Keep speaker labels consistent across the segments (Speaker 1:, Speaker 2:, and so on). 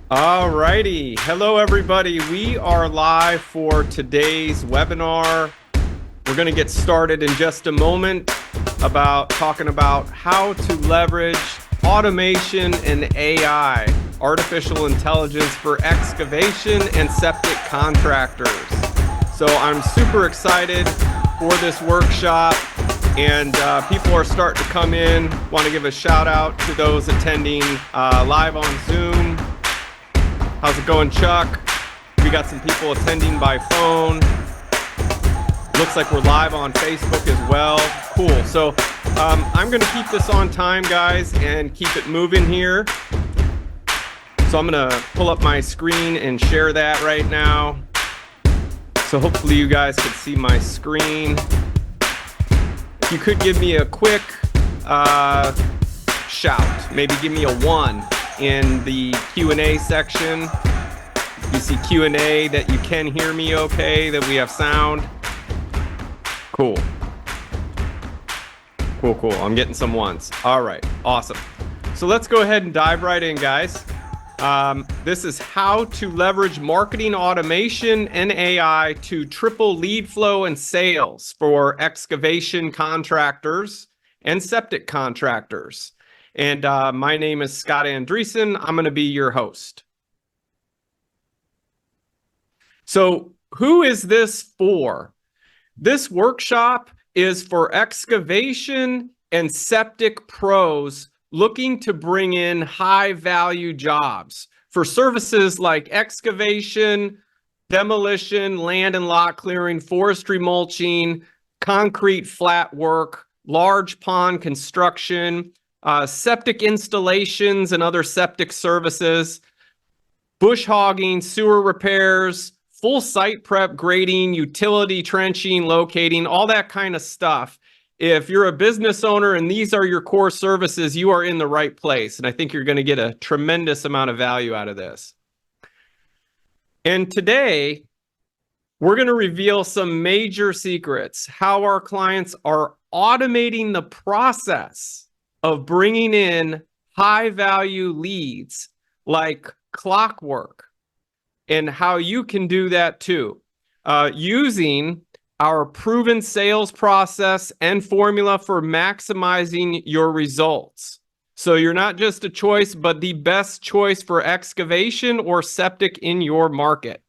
Speaker 1: All righty. Hello, everybody. We are live for today's webinar. We're going to get started in just a moment talking about how to leverage automation and AI, artificial intelligence, for excavation and septic contractors. So I'm super excited for this workshop, and people are starting to come in. Want to give a shout out to those attending live on Zoom. How's it going, Chuck? We got some people attending by phone. Looks like we're live on Facebook as well. Cool. So I'm going to keep this on time, guys, and keep it moving here. So I'm going to pull up my screen and share that right now. So hopefully you guys can see my screen. If you could give me a quick shout, maybe give me a 1 in the Q&A section. You see Q&A that you can hear me okay, that we have sound. Cool. I'm getting some 1s. All right, awesome. So let's go ahead and dive right in, guys. This is how to leverage marketing automation and AI to triple lead flow and sales for excavation contractors and septic contractors. And my name is Scott Andreessen. I'm going to be your host. So who is this for? This workshop is for excavation and septic pros looking to bring in high value jobs for services like excavation, demolition, land and lot clearing, forestry mulching, concrete flat work, large pond construction, septic installations and other septic services, bush hogging, sewer repairs, full site prep, grading, utility trenching, locating, all that kind of stuff. If you're a business owner and these are your core services, you are in the right place. And I think you're going to get a tremendous amount of value out of this. And today, we're going to reveal some major secrets, how our clients are automating the process of bringing in high value leads like clockwork, and how you can do that too, using our proven sales process and formula for maximizing your results. So you're not just a choice, but the best choice for excavation or septic in your market.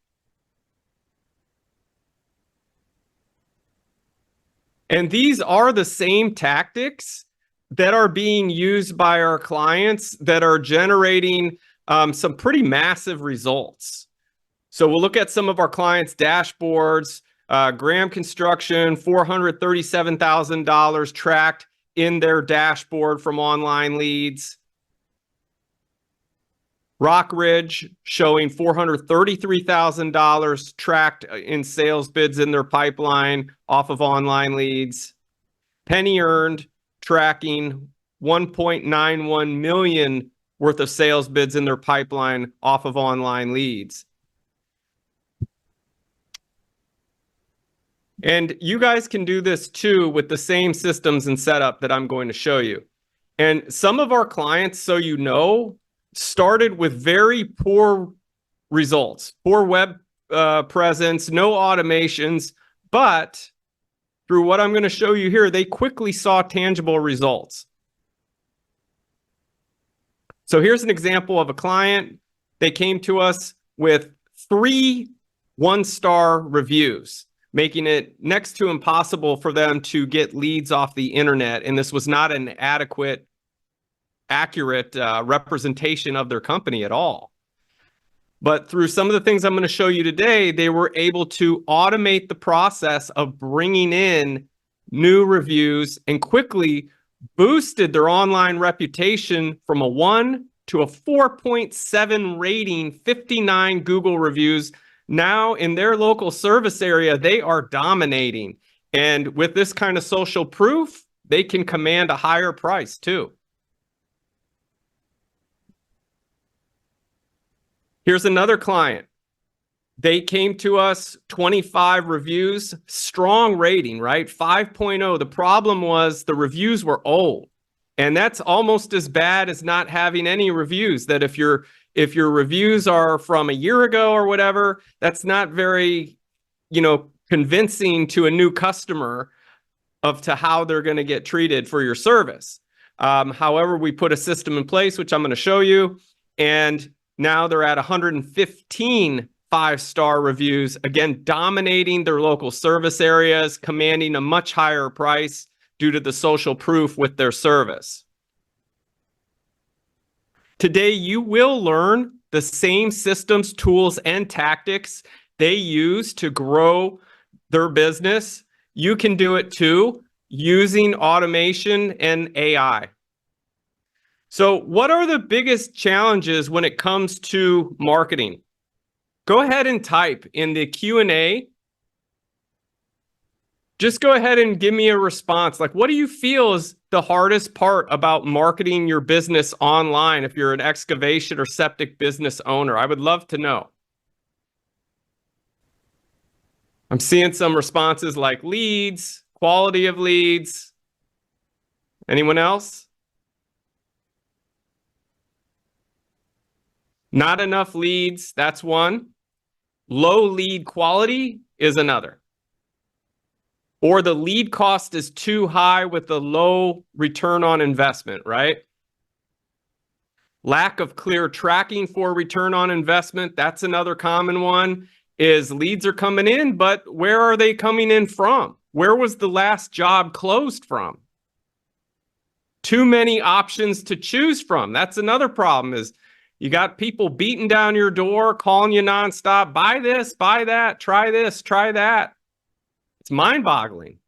Speaker 1: And these are the same tactics that are being used by our clients that are generating some pretty massive results. So we'll look at some of our clients' dashboards. Graham Construction, $437,000 tracked in their dashboard from online leads. Rock Ridge showing $433,000 tracked in sales bids in their pipeline off of online leads. Penny Earned tracking 1.91 million worth of sales bids in their pipeline off of online leads. And you guys can do this too with the same systems and setup that I'm going to show you. And some of our clients, so you know, started with very poor results, poor web presence, no automations, but through what I'm going to show you here, they quickly saw tangible results. So here's an example of a client. They came to us with 3 one-star reviews, making it next to impossible for them to get leads off the internet. And this was not an accurate representation of their company at all. But through some of the things I'm going to show you today, they were able to automate the process of bringing in new reviews and quickly boosted their online reputation from a 1 to a 4.7 rating, 59 Google reviews. Now in their local service area, they are dominating. And with this kind of social proof, they can command a higher price too. Here's another client. They came to us, 25 reviews, strong rating, right? 5.0. The problem was the reviews were old. And that's almost as bad as not having any reviews, that if if your reviews are from a year ago or whatever, that's not very, convincing to a new customer to how they're going to get treated for your service. However, we put a system in place, which I'm going to show you, and now they're at 115 5-star reviews, again, dominating their local service areas, commanding a much higher price due to the social proof with their service. Today, you will learn the same systems, tools, and tactics they use to grow their business. You can do it too, using automation and AI. So what are the biggest challenges when it comes to marketing? Go ahead and type in the Q&A. Just go ahead and give me a response. Like, what do you feel is the hardest part about marketing your business online if you're an excavation or septic business owner? I would love to know. I'm seeing some responses like leads, quality of leads. Anyone else? Not enough leads, that's one. Low lead quality is another. Or the lead cost is too high with the low return on investment, right? Lack of clear tracking for return on investment, that's another common one, is leads are coming in, but where are they coming in from? Where was the last job closed from? Too many options to choose from. That's another problem, is you got people beating down your door, calling you nonstop, buy this, buy that, try this, try that. It's mind-boggling.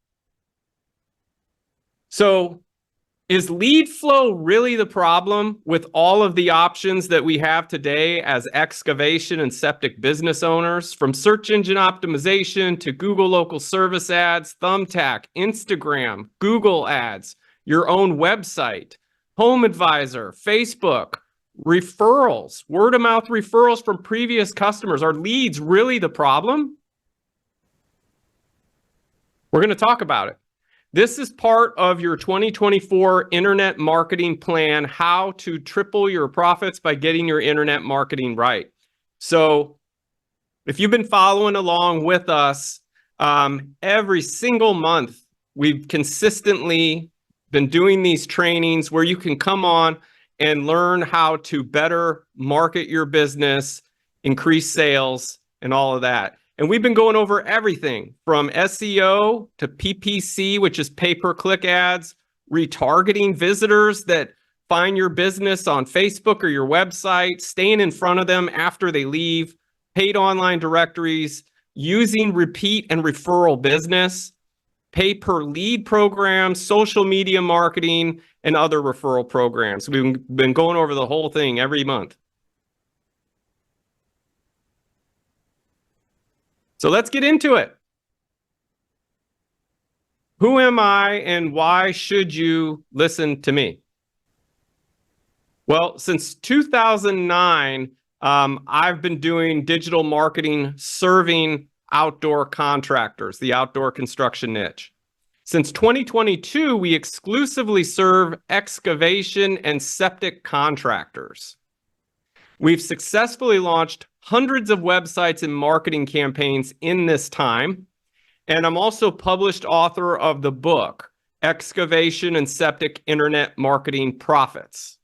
Speaker 1: So is lead flow really the problem with all of the options that we have today as excavation and septic business owners, from search engine optimization to Google local service ads, Thumbtack, Instagram, Google ads, your own website, Home Advisor, Facebook, referrals, word of mouth referrals from previous customers? Are leads really the problem? We're going to talk about it. This is part of your 2024 internet marketing plan, how to triple your profits by getting your internet marketing right. So if you've been following along with us, every single month, we've consistently been doing these trainings where you can come on and learn how to better market your business, increase sales, and all of that. And we've been going over everything from SEO to PPC, which is pay-per-click ads, retargeting visitors that find your business on Facebook or your website, staying in front of them after they leave, paid online directories, using repeat and referral business, pay-per-lead programs, social media marketing, and other referral programs. We've been going over the whole thing every month. So let's get into it. Who am I and why should you listen to me? Well, since 2009, I've been doing digital marketing serving outdoor contractors, the outdoor construction niche. Since 2022, we exclusively serve excavation and septic contractors. We've successfully launched hundreds of websites and marketing campaigns in this time. And I'm also published author of the book, Excavation and Septic Internet Marketing Profits.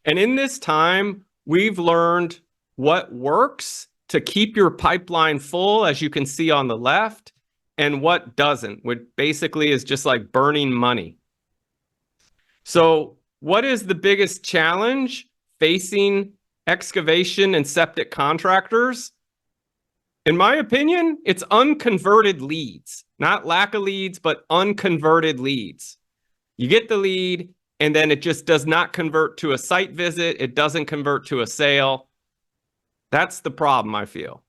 Speaker 1: And in this time, we've learned what works to keep your pipeline full, as you can see on the left, and what doesn't, which basically is just like burning money. So what is the biggest challenge facing excavation and septic contractors? In my opinion, it's unconverted leads, not lack of leads, but unconverted leads. You get the lead, and then it just does not convert to a site visit. It doesn't convert to a sale. That's the problem, I feel.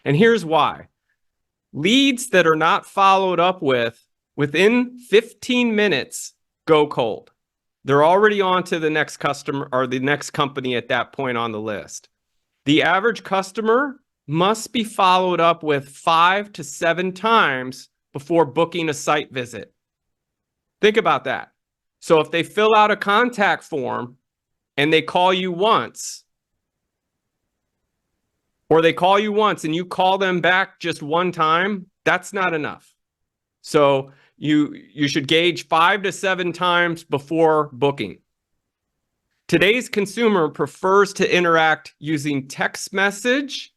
Speaker 1: And here's why. Leads that are not followed up with within 15 minutes go cold. They're already on to the next customer or the next company at that point on the list. The average customer must be followed up with 5 to 7 times before booking a site visit. Think about that. So if they fill out a contact form and they call you once, or they call you once and you call them back just one time, that's not enough. So you should gauge 5 to 7 times before booking. Today's consumer prefers to interact using text message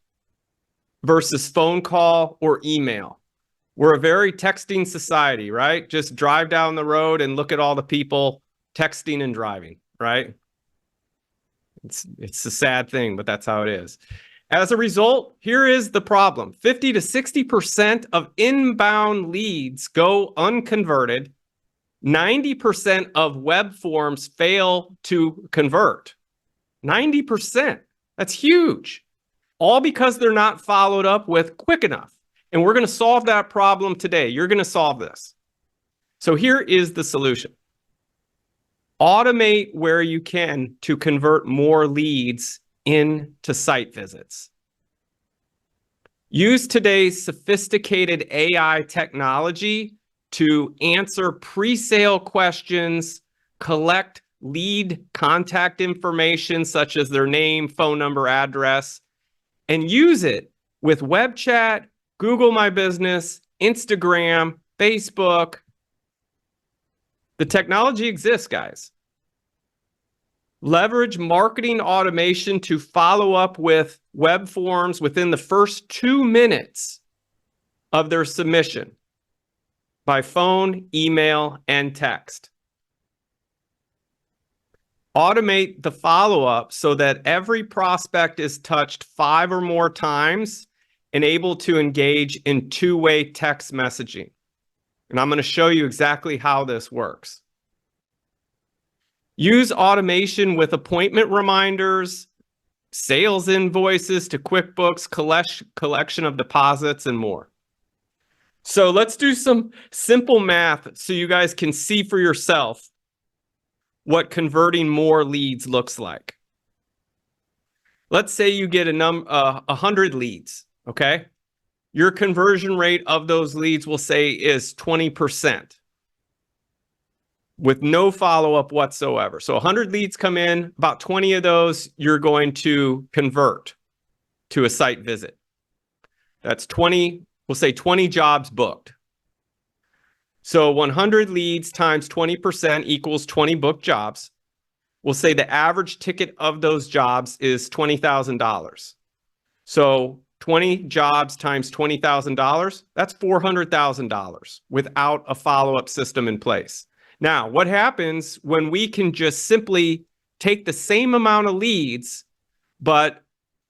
Speaker 1: versus phone call or email. We're a very texting society, right? Just drive down the road and look at all the people texting and driving, right? It's a sad thing, but that's how it is. As a result, here is the problem. 50 to 60% of inbound leads go unconverted. 90% of web forms fail to convert. 90%. That's huge. All because they're not followed up with quick enough. And we're going to solve that problem today. You're going to solve this. So here is the solution. Automate where you can to convert more leads into site visits. Use today's sophisticated AI technology to answer pre-sale questions, collect lead contact information such as their name, phone number, address, and use it with web chat, Google My Business, Instagram, Facebook. The technology exists, guys. Leverage marketing automation to follow up with web forms within the first 2 minutes of their submission by phone, email, and text. Automate the follow-up so that every prospect is touched 5 or more times and able to engage in two-way text messaging. And I'm going to show you exactly how this works. Use automation with appointment reminders, sales invoices to QuickBooks, collection of deposits, and more. So let's do some simple math so you guys can see for yourself what converting more leads looks like. Let's say you get 100 leads, okay? Your conversion rate of those leads, we'll say, is 20%. With no follow-up whatsoever. So 100 leads come in, about 20 of those you're going to convert to a site visit. That's 20, we'll say 20 jobs booked. So 100 leads times 20% equals 20 booked jobs. We'll say the average ticket of those jobs is $20,000. So 20 jobs times $20,000, that's $400,000 without a follow-up system in place. Now, what happens when we can just simply take the same amount of leads, but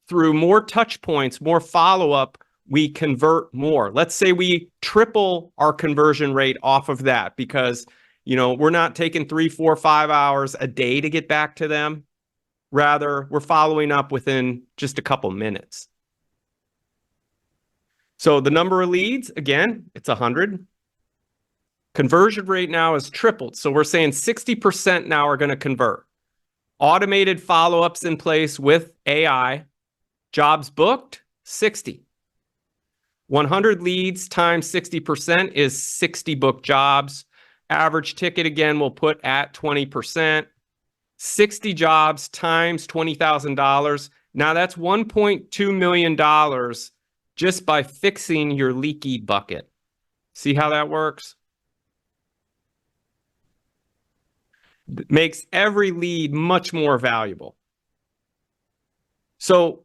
Speaker 1: through more touch points, more follow-up, we convert more? Let's say we triple our conversion rate off of that because, we're not taking 3, 4, 5 hours a day to get back to them. Rather, we're following up within just a couple minutes. So the number of leads, again, it's 100. Conversion rate now is tripled. So we're saying 60% now are going to convert. Automated follow-ups in place with AI. Jobs booked, 60. 100 leads times 60% is 60 booked jobs. Average ticket, again, we'll put at 20%. 60 jobs times $20,000. Now that's $1.2 million just by fixing your leaky bucket. See how that works? Makes every lead much more valuable. So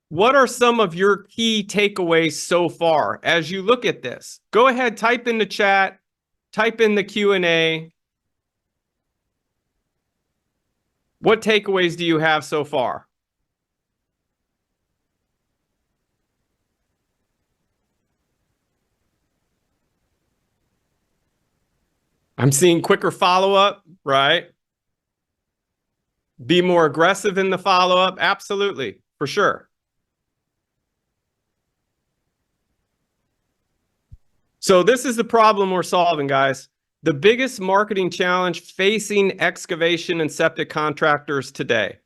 Speaker 1: what are some of your key takeaways so far as you look at this? Go ahead, type in the chat, type in the Q&A. What takeaways do you have so far? I'm seeing quicker follow-up, right? Be more aggressive in the follow-up. Absolutely, for sure. So this is the problem we're solving, guys. The biggest marketing challenge facing excavation and septic contractors today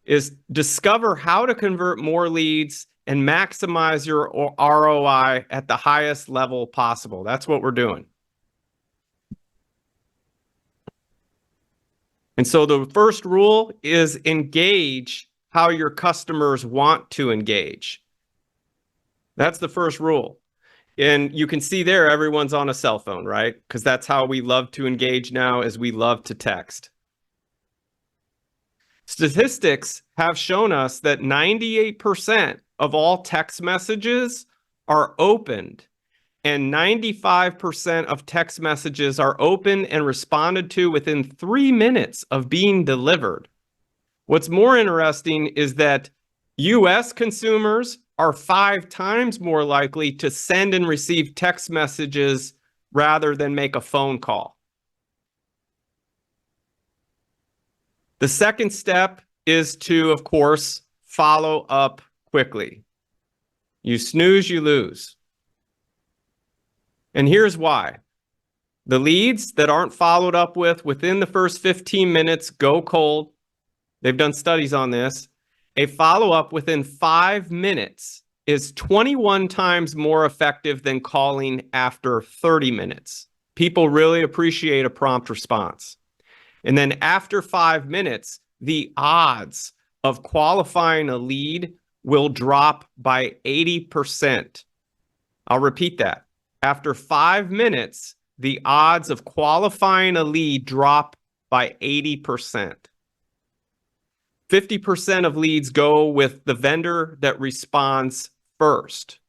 Speaker 1: is discover how to convert more leads and maximize your ROI at the highest level possible. That's what we're doing. And so the first rule is engage how your customers want to engage. That's the first rule. And you can see there, everyone's on a cell phone, right? Because that's how we love to engage now, is we love to text. Statistics have shown us that 98% of all text messages are opened, and 95% of text messages are opened and responded to within 3 minutes of being delivered. What's more interesting is that US consumers are 5 times more likely to send and receive text messages rather than make a phone call. The second step is to, of course, follow up quickly. You snooze, you lose. And here's why. The leads that aren't followed up with within the first 15 minutes go cold. They've done studies on this. A follow-up within 5 minutes is 21 times more effective than calling after 30 minutes. People really appreciate a prompt response. And then after 5 minutes, the odds of qualifying a lead will drop by 80%. I'll repeat that. After 5 minutes, the odds of qualifying a lead drop by 80%. 50% of leads go with the vendor that responds first.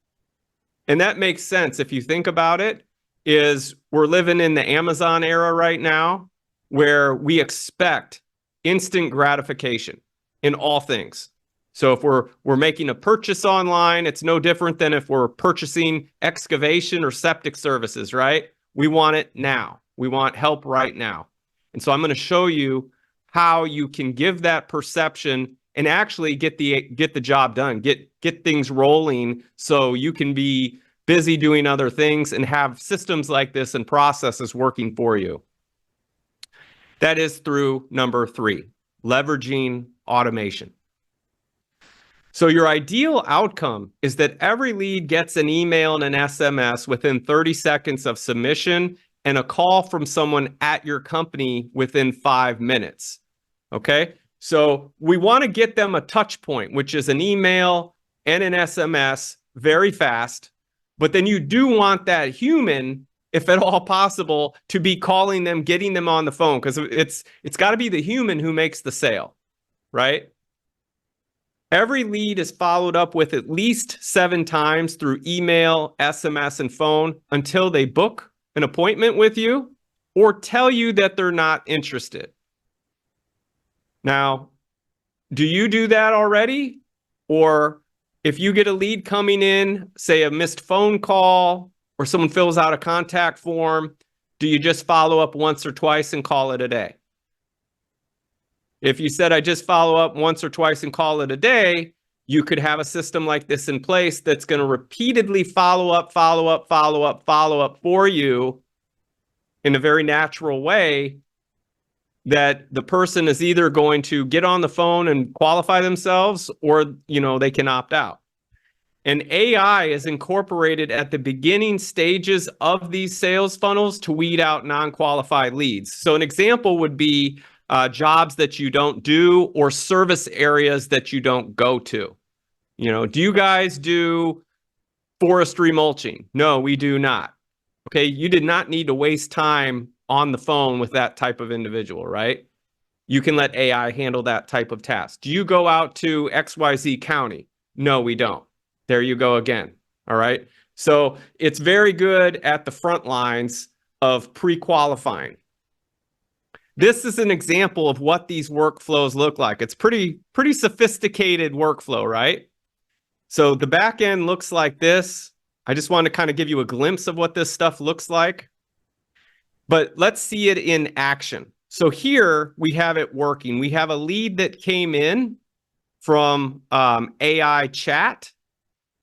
Speaker 1: And that makes sense if you think about it, is we're living in the Amazon era right now, where we expect instant gratification in all things. So if we're making a purchase online, it's no different than if we're purchasing excavation or septic services, right? We want it now. We want help right now. And so I'm going to show you how you can give that perception and actually get the job done, get things rolling so you can be busy doing other things and have systems like this and processes working for you. That is through number 3, leveraging automation. So your ideal outcome is that every lead gets an email and an SMS within 30 seconds of submission and a call from someone at your company within 5 minutes. Okay? So we want to get them a touch point, which is an email and an SMS very fast. But then you do want that human, if at all possible, to be calling them, getting them on the phone, because it's got to be the human who makes the sale, right? Every lead is followed up with at least 7 times through email, SMS, and phone until they book an appointment with you or tell you that they're not interested. Now, do you do that already? Or if you get a lead coming in, say a missed phone call, or someone fills out a contact form, do you just follow up once or twice and call it a day? If you said, I just follow up once or twice and call it a day, you could have a system like this in place that's going to repeatedly follow up for you in a very natural way, that the person is either going to get on the phone and qualify themselves, or, they can opt out. And AI is incorporated at the beginning stages of these sales funnels to weed out non-qualified leads. So an example would be jobs that you don't do or service areas that you don't go to. Do you guys do forestry mulching? No, we do not. Okay, you did not need to waste time on the phone with that type of individual, right? You can let AI handle that type of task. Do you go out to XYZ County? No, we don't. There you go again. All right. So it's very good at the front lines of pre-qualifying. This is an example of what these workflows look like. It's pretty sophisticated workflow, right? So the back end looks like this. I just want to kind of give you a glimpse of what this stuff looks like. But let's see it in action. So here we have it working. We have a lead that came in from AI chat.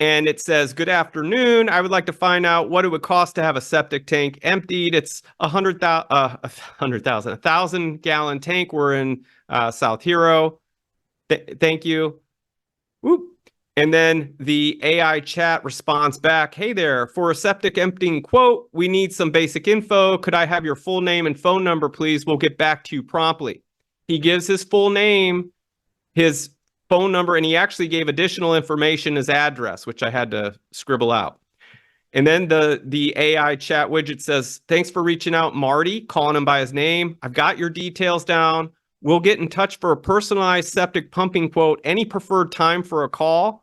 Speaker 1: And it says, good afternoon. I would like to find out what it would cost to have a septic tank emptied. It's a 1,000-gallon tank. We're in South Hero. Thank you. Whoop. And then the AI chat responds back, hey there, for a septic emptying quote, we need some basic info. Could I have your full name and phone number, please? We'll get back to you promptly. He gives his full name, his phone number, and he actually gave additional information, his address, which I had to scribble out. And then the AI chat widget says, thanks for reaching out, Marty, calling him by his name. I've got your details down. We'll get in touch for a personalized septic pumping quote. Any preferred time for a call?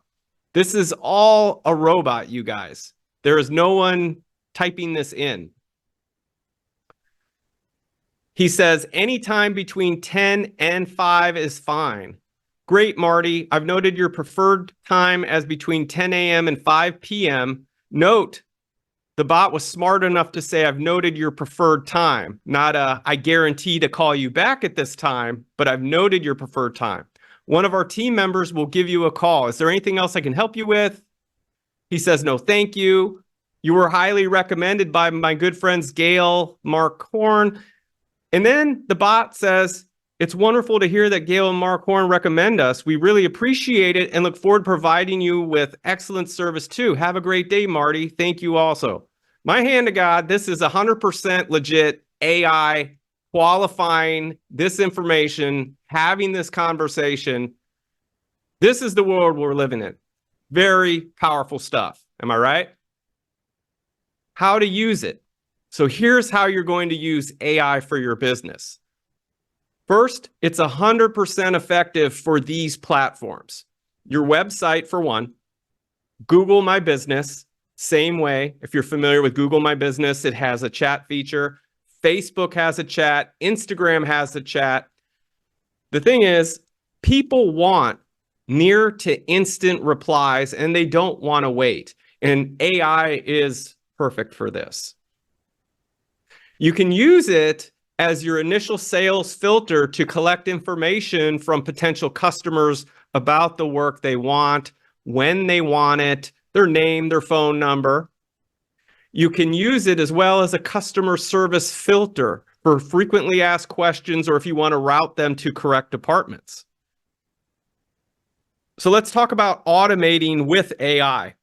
Speaker 1: This is all a robot, you guys. There is no one typing this in. He says, anytime between 10 and 5 is fine. Great, Marty. I've noted your preferred time as between 10 a.m. and 5 p.m. Note, the bot was smart enough to say, I've noted your preferred time, not I guarantee to call you back at this time, but I've noted your preferred time. One of our team members will give you a call. Is there anything else I can help you with? He says, no, thank you. You were highly recommended by my good friends, Gail, Mark Horn. And then the bot says, it's wonderful to hear that Gail and Mark Horn recommend us. We really appreciate it and look forward to providing you with excellent service too. Have a great day, Marty. Thank you also. My hand to God, this is 100% legit AI qualifying this information, having this conversation. This is the world we're living in. Very powerful stuff. Am I right? How to use it. So here's how you're going to use AI for your business. First, it's 100% effective for these platforms. Your website, for one. Google My Business, same way. If you're familiar with Google My Business, it has a chat feature. Facebook has a chat. Instagram has a chat. The thing is, people want near to instant replies, and they don't want to wait. And AI is perfect for this. You can use it as your initial sales filter to collect information from potential customers about the work they want, when they want it, their name, their phone number. You can use it as well as a customer service filter for frequently asked questions or if you want to route them to correct departments. So let's talk about automating with AI.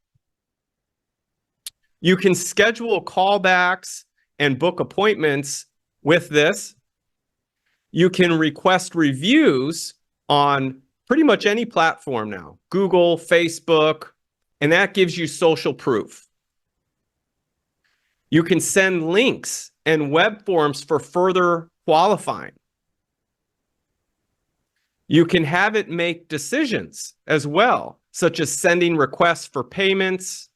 Speaker 1: You can schedule callbacks and book appointments with this. You can request reviews on pretty much any platform now, Google, Facebook, and that gives you social proof. You can send links and web forms for further qualifying. You can have it make decisions as well, such as sending requests for payments.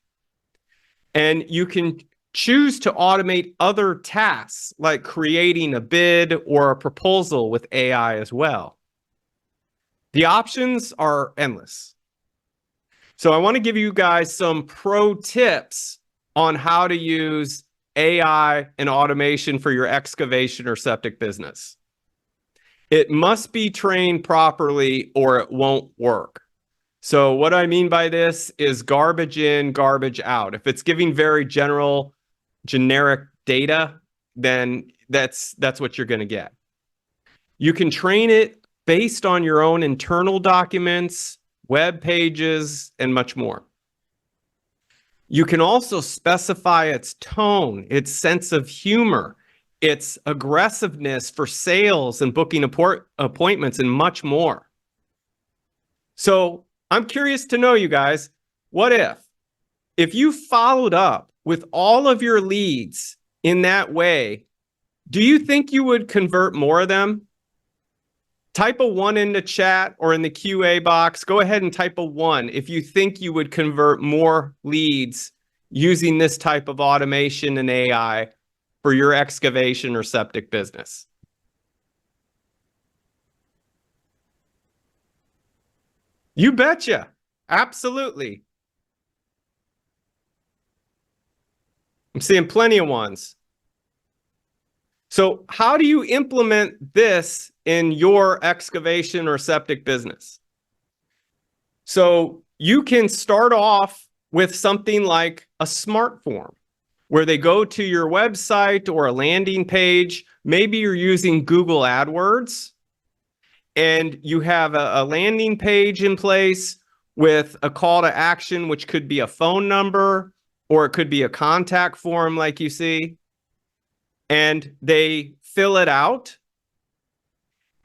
Speaker 1: And you can choose to automate other tasks like creating a bid or a proposal with AI as well. The options are endless. So I want to give you guys some pro tips on how to use AI and automation for your excavation or septic business. It must be trained properly or it won't work. So what I mean by this is garbage in, garbage out. If it's giving very generic data, then that's what you're going to get. You can train it based on your own internal documents, web pages, and much more. You can also specify its tone, its sense of humor, its aggressiveness for sales and booking appointments, and much more. So I'm curious to know, you guys, what if you followed up with all of your leads in that way, do you think you would convert more of them? Type a 1 in the chat or in the QA box. Go ahead and type a 1 if you think you would convert more leads using this type of automation and AI for your excavation or septic business. You betcha. Absolutely. I'm seeing plenty of ones. So how do you implement this in your excavation or septic business? So you can start off with something like a smart form where they go to your website or a landing page. Maybe you're using Google AdWords and you have a landing page in place with a call to action, which could be a phone number or it could be a contact form like you see. And they fill it out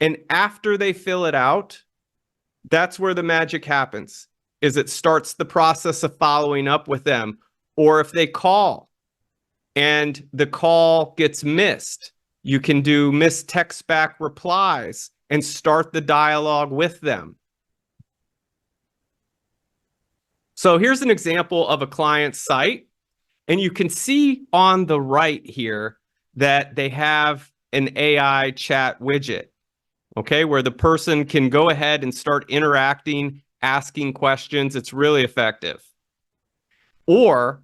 Speaker 1: And after they fill it out, that's where the magic happens, is it starts the process of following up with them. Or if they call and the call gets missed, you can do missed text back replies and start the dialogue with them. So here's an example of a client site. And you can see on the right here that they have an AI chat widget, okay, where the person can go ahead and start interacting, asking questions. It's really effective. Or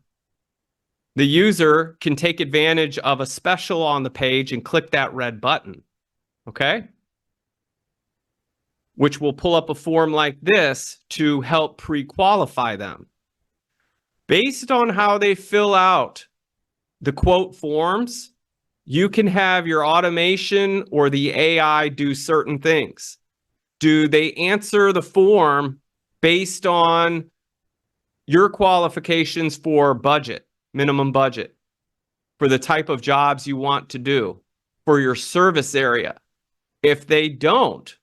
Speaker 1: the user can take advantage of a special on the page and click that red button, okay, which will pull up a form like this to help pre-qualify them. Based on how they fill out the quote forms, you can have your automation or the AI do certain things. Do they answer the form based on your qualifications for budget, minimum budget, for the type of jobs you want to do, for your service area? If they don't,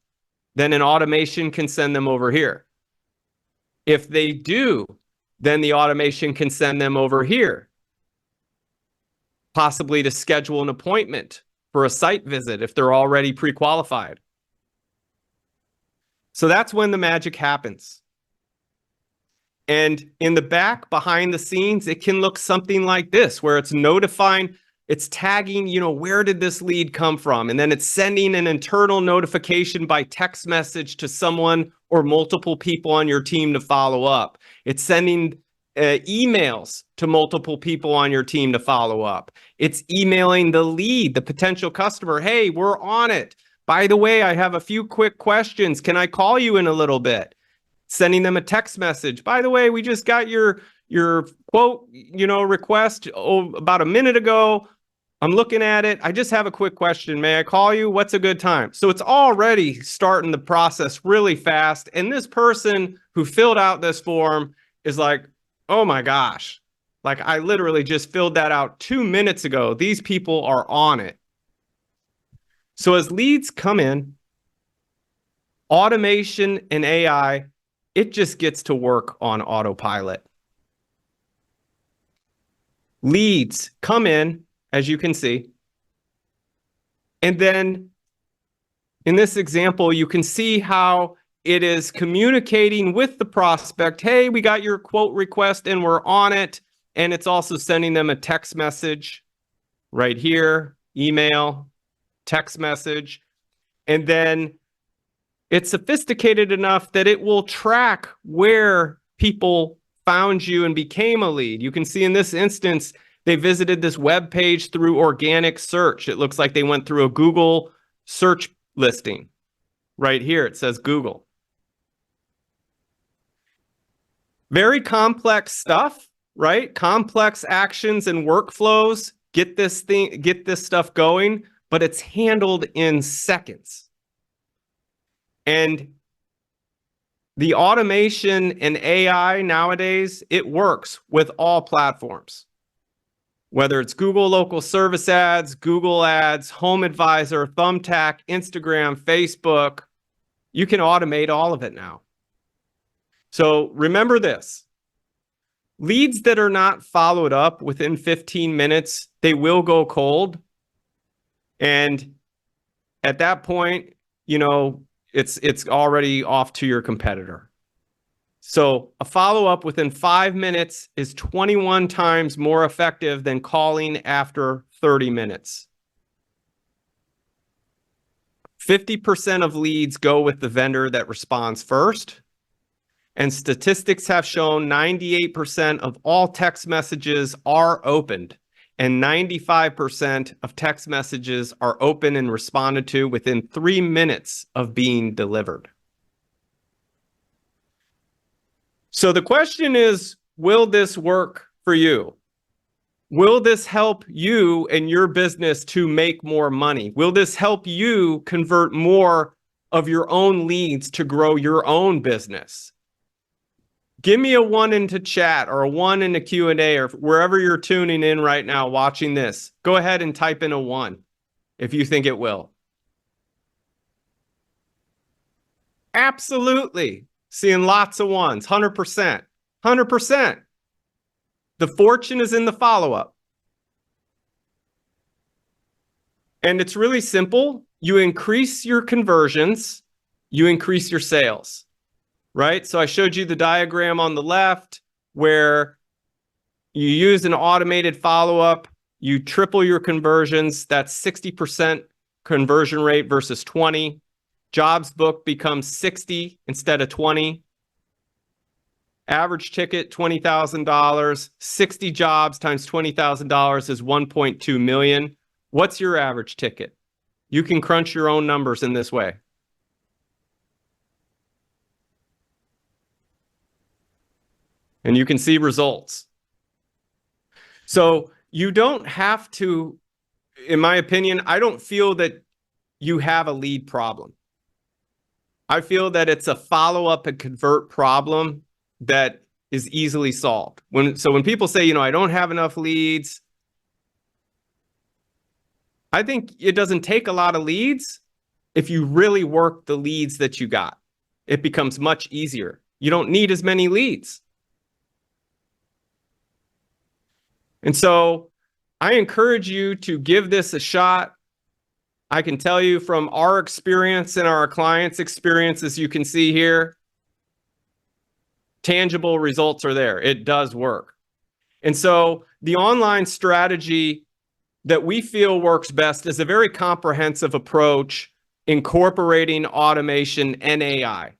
Speaker 1: then an automation can send them over here. If they do, then the automation can send them over here, possibly to schedule an appointment for a site visit if they're already pre-qualified. So that's when the magic happens. And in the back, behind the scenes, it can look something like this, where it's notifying, it's tagging, where did this lead come from? And then it's sending an internal notification by text message to someone or multiple people on your team to follow up. It's sending emails to multiple people on your team to follow up. It's emailing the lead, the potential customer. Hey, we're on it. By the way, I have a few quick questions. Can I call you in a little bit? Sending them a text message. By the way, we just got your quote, request about a minute ago. I'm looking at it. I just have a quick question. May I call you? What's a good time? So it's already starting the process really fast. And this person who filled out this form is like, oh my gosh, like I literally just filled that out 2 minutes ago. These people are on it. So as leads come in, automation and AI, it just gets to work on autopilot. Leads come in, as you can see. And then in this example, you can see how it is communicating with the prospect. Hey, we got your quote request and we're on it. And it's also sending them a text message right here, email, text message. And then it's sophisticated enough that it will track where people found you and became a lead. You can see in this instance, they visited this web page through organic search. It looks like they went through a Google search listing. Right here, it says Google. Very complex stuff, right? Complex actions and workflows get this stuff going, but it's handled in seconds. And the automation and AI nowadays, it works with all platforms. Whether it's Google local service ads, Google ads, Home Advisor, Thumbtack, Instagram, Facebook, you can automate all of it now. So remember this, leads that are not followed up within 15 minutes, they will go cold. And at that point, it's already off to your competitor. So a follow-up within 5 minutes is 21 times more effective than calling after 30 minutes. 50% of leads go with the vendor that responds first. And statistics have shown 98% of all text messages are opened, and 95% of text messages are open and responded to within 3 minutes of being delivered. So the question is, will this work for you? Will this help you and your business to make more money? Will this help you convert more of your own leads to grow your own business? Give me a 1 into chat or a 1 in the Q&A or wherever you're tuning in right now watching this. Go ahead and type in a 1 if you think it will. Absolutely. Seeing lots of ones, 100%. 100%. The fortune is in the follow-up. And it's really simple. You increase your conversions, you increase your sales, right? So I showed you the diagram on the left where you use an automated follow-up, you triple your conversions. That's 60% conversion rate versus 20. Jobs booked becomes 60 instead of 20. Average ticket, $20,000. 60 jobs times $20,000 is 1.2 million. What's your average ticket? You can crunch your own numbers in this way. And you can see results. So you don't have to, in my opinion, I don't feel that you have a lead problem. I feel that it's a follow-up and convert problem that is easily solved. When people say, I don't have enough leads, I think it doesn't take a lot of leads. If you really work the leads that you got, it becomes much easier. You don't need as many leads. And so I encourage you to give this a shot. I can tell you from our experience and our clients' experience, as you can see here, tangible results are there. It does work. And so the online strategy that we feel works best is a very comprehensive approach incorporating automation and AI.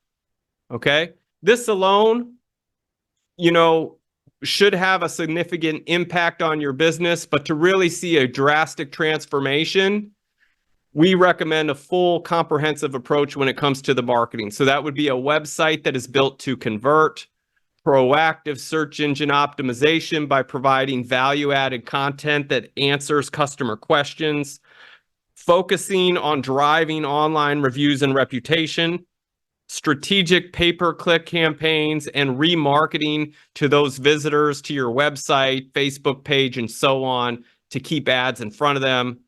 Speaker 1: Okay? This alone, should have a significant impact on your business, but to really see a drastic transformation, we recommend a full comprehensive approach when it comes to the marketing. So that would be a website that is built to convert, proactive search engine optimization by providing value-added content that answers customer questions, focusing on driving online reviews and reputation, strategic pay-per-click campaigns, and remarketing to those visitors to your website, Facebook page, and so on to keep ads in front of them,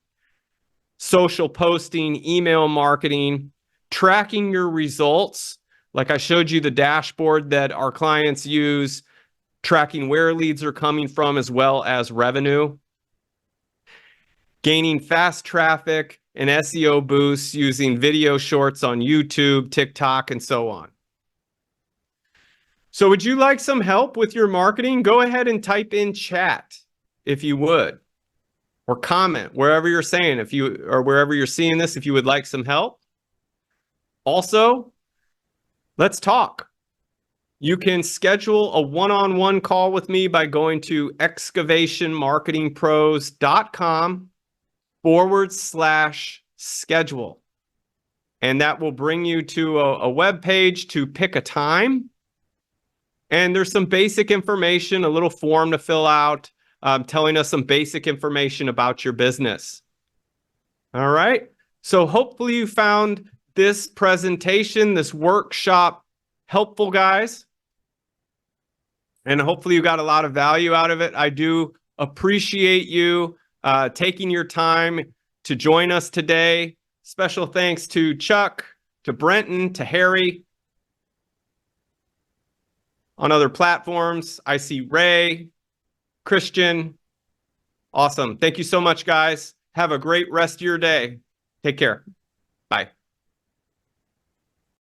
Speaker 1: social posting, email marketing, tracking your results. Like I showed you the dashboard that our clients use, tracking where leads are coming from as well as revenue, gaining fast traffic and SEO boosts using video shorts on YouTube, TikTok, and so on. So would you like some help with your marketing? Go ahead and type in chat if you would, or comment wherever you're saying, wherever you're seeing this, if you would like some help. Also, let's talk. You can schedule a one-on-one call with me by going to excavationmarketingpros.com/schedule. And that will bring you to a web page to pick a time. And there's some basic information, a little form to fill out, telling us some basic information about your business. All right. So hopefully you found this presentation, this workshop helpful, guys. And hopefully you got a lot of value out of it. I do appreciate you taking your time to join us today. Special thanks to Chuck, to Brenton, to Harry. On other platforms, I see Ray, Christian. Awesome. Thank you so much, guys. Have a great rest of your day. Take care.